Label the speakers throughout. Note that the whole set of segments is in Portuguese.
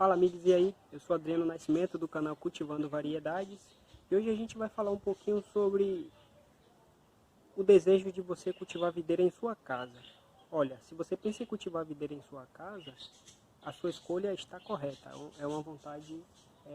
Speaker 1: Fala amigos, e aí? Eu sou Adriano Nascimento do canal Cultivando Variedades e hoje a gente vai falar um pouquinho sobre o desejo de você cultivar videira em sua casa. Olha, se você pensa em cultivar videira em sua casa, a sua escolha está correta. É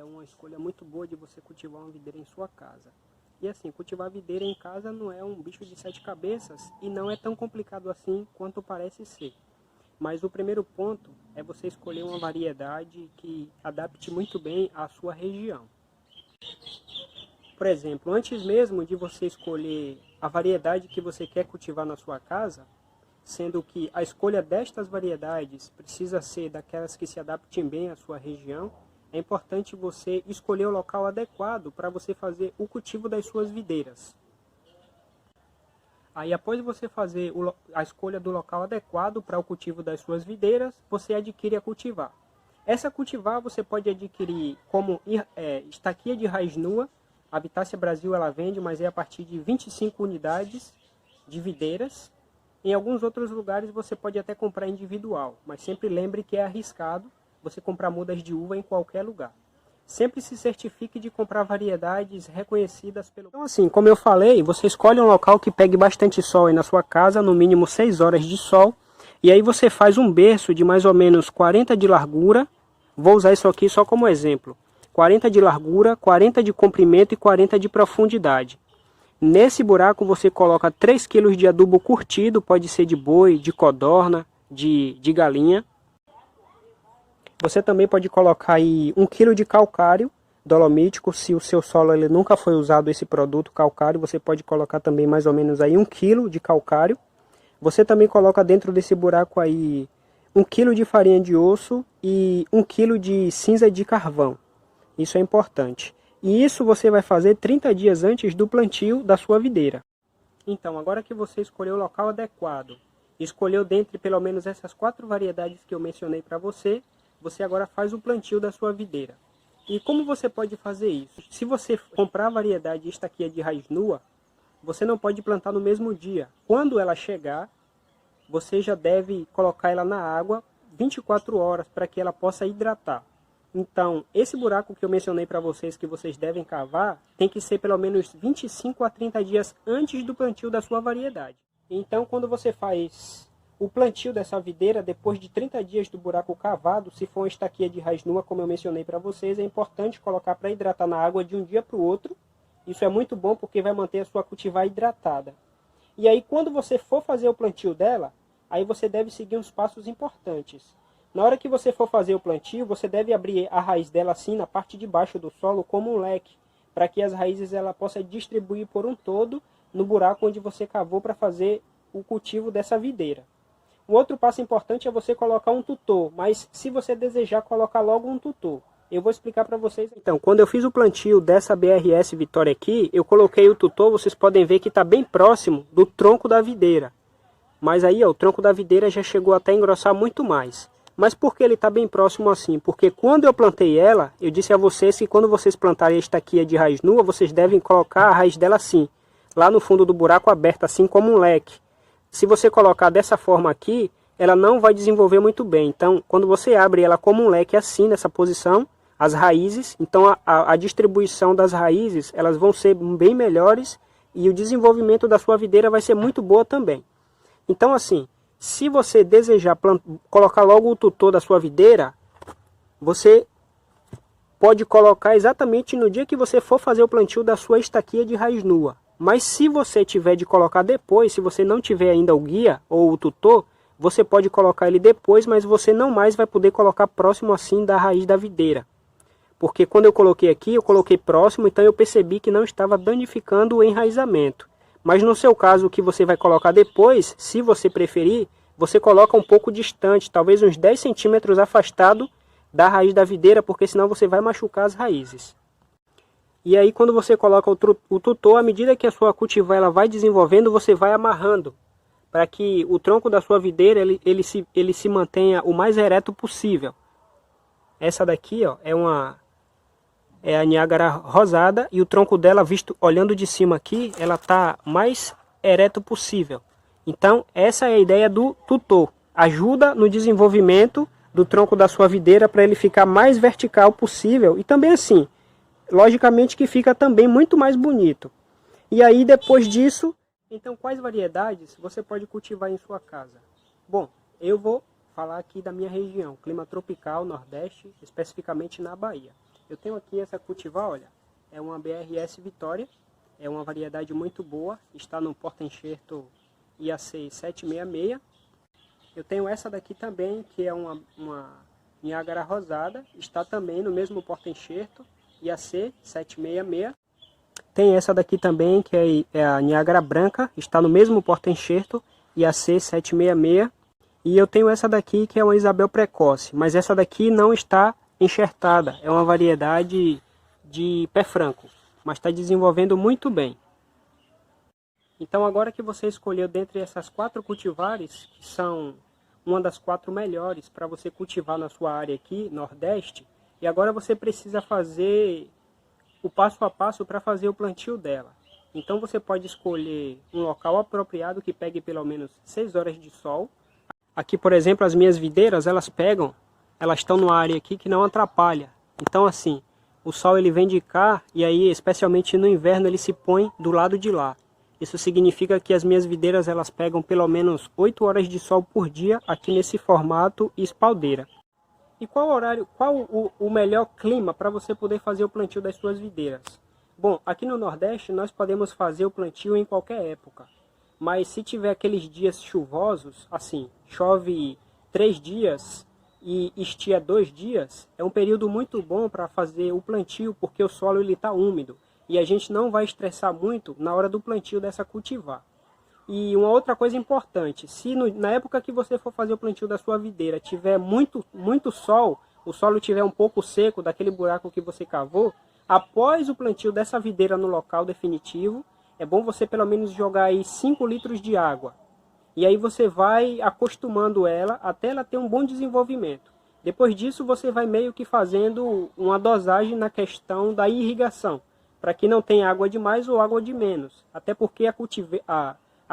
Speaker 1: uma escolha muito boa de você cultivar uma videira em sua casa. E assim, cultivar videira em casa não é um bicho de 7 cabeças e não é tão complicado assim quanto parece ser. Mas o primeiro ponto é você escolher uma variedade que adapte muito bem à sua região. Por exemplo, antes mesmo de você escolher a variedade que você quer cultivar na sua casa, sendo que a escolha destas variedades precisa ser daquelas que se adaptem bem à sua região, é importante você escolher o local adequado para você fazer o cultivo das suas videiras. Aí após você fazer a escolha do local adequado para o cultivo das suas videiras, você adquire a cultivar. Essa cultivar você pode adquirir como estaquia de raiz nua. A Vitácea Brasil ela vende, mas é a partir de 25 unidades de videiras. Em alguns outros lugares você pode até comprar individual, mas sempre lembre que é arriscado você comprar mudas de uva em qualquer lugar. Sempre se certifique de comprar variedades reconhecidas pelo... Então assim, como eu falei, você escolhe um local que pegue bastante sol aí na sua casa, no mínimo 6 horas de sol. E aí você faz um berço de mais ou menos 40 de largura. Vou usar isso aqui só como exemplo. 40 de largura, 40 de comprimento e 40 de profundidade. Nesse buraco você coloca 3 kg de adubo curtido, pode ser de boi, de codorna, de galinha. Você também pode colocar aí 1 kg de calcário dolomítico. Se o seu solo ele nunca foi usado esse produto calcário, você pode colocar também mais ou menos aí 1 kg de calcário. Você também coloca dentro desse buraco aí 1 kg de farinha de osso e 1 kg de cinza de carvão. Isso é importante. E isso você vai fazer 30 dias antes do plantio da sua videira. Então, agora que você escolheu o local adequado, escolheu dentre pelo menos essas 4 variedades que eu mencionei para você, você agora faz o plantio da sua videira. E como você pode fazer isso? Se você comprar a variedade estaquia de raiz nua, você não pode plantar no mesmo dia. Quando ela chegar, você já deve colocar ela na água 24 horas para que ela possa hidratar. Então, esse buraco que eu mencionei para vocês que vocês devem cavar, tem que ser pelo menos 25 a 30 dias antes do plantio da sua variedade. Então, quando você faz o plantio dessa videira, depois de 30 dias do buraco cavado, se for uma estaquia de raiz nua, como eu mencionei para vocês, é importante colocar para hidratar na água de um dia para o outro. Isso é muito bom porque vai manter a sua cultivar hidratada. E aí, quando você for fazer o plantio dela, aí você deve seguir uns passos importantes. Na hora que você for fazer o plantio, você deve abrir a raiz dela assim na parte de baixo do solo como um leque, para que as raízes ela possa distribuir por um todo no buraco onde você cavou para fazer o cultivo dessa videira. Um outro passo importante é você colocar um tutor, mas se você desejar colocar logo um tutor, eu vou explicar para vocês. Então, quando eu fiz o plantio dessa BRS Vitória aqui, eu coloquei o tutor, vocês podem ver que está bem próximo do tronco da videira. Mas aí ó, o tronco da videira já chegou até a engrossar muito mais. Mas por que ele está bem próximo assim? Porque quando eu plantei ela, eu disse a vocês que quando vocês plantarem a estaquia de raiz nua, vocês devem colocar a raiz dela assim, lá no fundo do buraco aberto, assim como um leque. Se você colocar dessa forma aqui, ela não vai desenvolver muito bem. Então, quando você abre ela como um leque assim, nessa posição, as raízes, então a distribuição das raízes, elas vão ser bem melhores e o desenvolvimento da sua videira vai ser muito boa também. Então, assim, se você desejar colocar logo o tutor da sua videira, você pode colocar exatamente no dia que você for fazer o plantio da sua estaquia de raiz nua. Mas se você tiver de colocar depois, se você não tiver ainda o guia ou o tutor, você pode colocar ele depois, mas você não mais vai poder colocar próximo assim da raiz da videira. Porque quando eu coloquei aqui, eu coloquei próximo, então eu percebi que não estava danificando o enraizamento. Mas no seu caso, o que você vai colocar depois, se você preferir, você coloca um pouco distante, talvez uns 10 centímetros afastado da raiz da videira, porque senão você vai machucar as raízes. E aí quando você coloca o tutor, à medida que a sua cultivar ela vai desenvolvendo, você vai amarrando, para que o tronco da sua videira ele se mantenha o mais ereto possível. Essa daqui ó, é a Niágara rosada e o tronco dela, visto olhando de cima aqui, ela está mais ereto possível. Então essa é a ideia do tutor. Ajuda no desenvolvimento do tronco da sua videira para ele ficar mais vertical possível. E também assim, logicamente que fica também muito mais bonito. E aí depois disso, então quais variedades você pode cultivar em sua casa? Bom, eu vou falar aqui da minha região, clima tropical, Nordeste, especificamente na Bahia. Eu tenho aqui essa cultivar, olha, é uma BRS Vitória, é uma variedade muito boa, está no porta-enxerto IAC 766. Eu tenho essa daqui também, que é uma Niágara rosada, está também no mesmo porta-enxerto IAC 766. Tem essa daqui também, que é a Niágara branca, está no mesmo porta-enxerto IAC 766. E eu tenho essa daqui, que é uma Isabel precoce, mas essa daqui não está enxertada, é uma variedade de pé franco, mas está desenvolvendo muito bem. Então agora que você escolheu dentre essas 4 cultivares, que são uma das 4 melhores para você cultivar na sua área aqui, Nordeste, e agora você precisa fazer o passo a passo para fazer o plantio dela. Então você pode escolher um local apropriado que pegue pelo menos 6 horas de sol. Aqui, por exemplo, as minhas videiras, elas estão numa área aqui que não atrapalha. Então assim, o sol ele vem de cá e aí, especialmente no inverno, ele se põe do lado de lá. Isso significa que as minhas videiras elas pegam pelo menos 8 horas de sol por dia aqui nesse formato espaldeira. E qual o melhor clima para você poder fazer o plantio das suas videiras? Bom, aqui no Nordeste nós podemos fazer o plantio em qualquer época. Mas se tiver aqueles dias chuvosos, assim, chove 3 dias e estia 2 dias, é um período muito bom para fazer o plantio, porque o solo está úmido. E a gente não vai estressar muito na hora do plantio dessa cultivar. E uma outra coisa importante, se na época que você for fazer o plantio da sua videira tiver muito sol, o solo tiver um pouco seco daquele buraco que você cavou, após o plantio dessa videira no local definitivo, é bom você pelo menos jogar aí 5 litros de água. E aí você vai acostumando ela até ela ter um bom desenvolvimento. Depois disso você vai meio que fazendo uma dosagem na questão da irrigação, para que não tenha água demais ou água de menos. Até porque a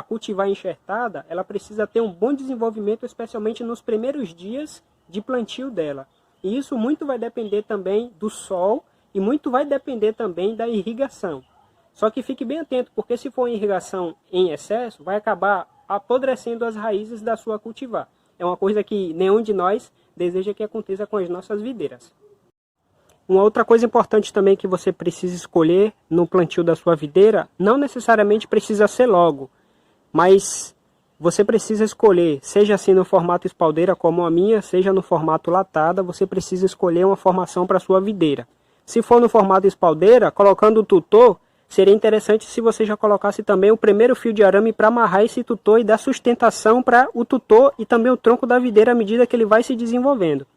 Speaker 1: cultivar enxertada, ela precisa ter um bom desenvolvimento, especialmente nos primeiros dias de plantio dela. E isso muito vai depender também do sol e muito vai depender também da irrigação. Só que fique bem atento, porque se for irrigação em excesso, vai acabar apodrecendo as raízes da sua cultivar. É uma coisa que nenhum de nós deseja que aconteça com as nossas videiras. Uma outra coisa importante também que você precisa escolher no plantio da sua videira, não necessariamente precisa ser logo, mas você precisa escolher, seja assim no formato espaldeira como a minha, seja no formato latada, você precisa escolher uma formação para a sua videira. Se for no formato espaldeira, colocando o tutor, seria interessante se você já colocasse também o primeiro fio de arame para amarrar esse tutor e dar sustentação para o tutor e também o tronco da videira à medida que ele vai se desenvolvendo.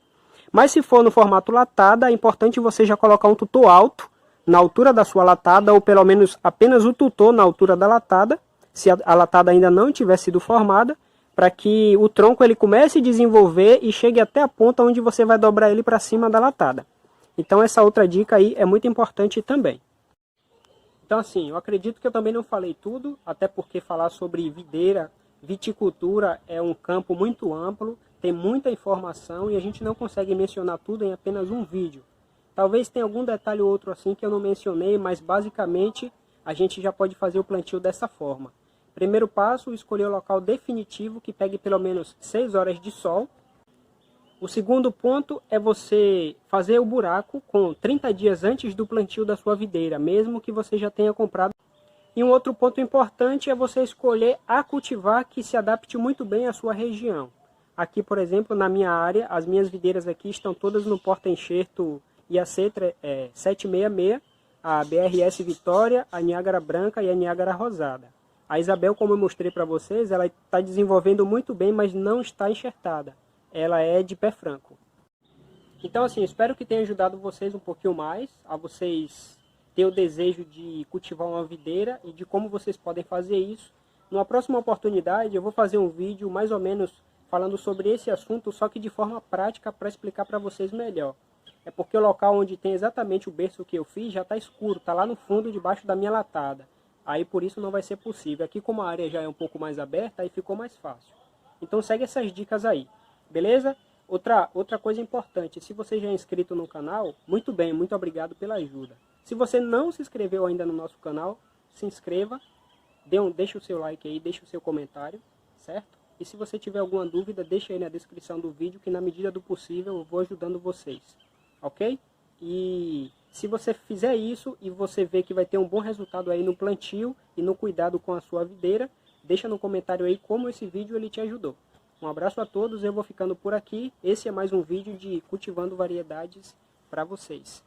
Speaker 1: Mas se for no formato latada, é importante você já colocar um tutor alto, na altura da sua latada, ou pelo menos apenas o tutor na altura da latada, se a latada ainda não tiver sido formada, para que o tronco ele comece a desenvolver e chegue até a ponta onde você vai dobrar ele para cima da latada. Então essa outra dica aí é muito importante também. Então assim, eu acredito que eu também não falei tudo, até porque falar sobre videira, viticultura é um campo muito amplo, tem muita informação e a gente não consegue mencionar tudo em apenas um vídeo. Talvez tenha algum detalhe ou outro assim que eu não mencionei, mas basicamente a gente já pode fazer o plantio dessa forma. Primeiro passo, escolher o local definitivo que pegue pelo menos 6 horas de sol. O segundo ponto é você fazer o buraco com 30 dias antes do plantio da sua videira, mesmo que você já tenha comprado. E um outro ponto importante é você escolher a cultivar que se adapte muito bem à sua região. Aqui, por exemplo, na minha área, as minhas videiras aqui estão todas no porta-enxerto IAC 766, a BRS Vitória, a Niágara branca e a Niágara rosada. A Isabel, como eu mostrei para vocês, ela está desenvolvendo muito bem, mas não está enxertada. Ela é de pé franco. Então assim, espero que tenha ajudado vocês um pouquinho mais, a vocês ter o desejo de cultivar uma videira e de como vocês podem fazer isso. Numa próxima oportunidade eu vou fazer um vídeo mais ou menos falando sobre esse assunto, só que de forma prática para explicar para vocês melhor. É porque o local onde tem exatamente o berço que eu fiz já está escuro, está lá no fundo debaixo da minha latada. Aí por isso não vai ser possível. Aqui como a área já é um pouco mais aberta, aí ficou mais fácil. Então segue essas dicas aí. Beleza? Outra coisa importante, se você já é inscrito no canal, muito bem, muito obrigado pela ajuda. Se você não se inscreveu ainda no nosso canal, se inscreva, deixa o seu like aí, deixa o seu comentário, certo? E se você tiver alguma dúvida, deixa aí na descrição do vídeo, que na medida do possível eu vou ajudando vocês, ok? E se você fizer isso e você vê que vai ter um bom resultado aí no plantio e no cuidado com a sua videira, deixa no comentário aí como esse vídeo ele te ajudou. Um abraço a todos, eu vou ficando por aqui. Esse é mais um vídeo de cultivando variedades para vocês.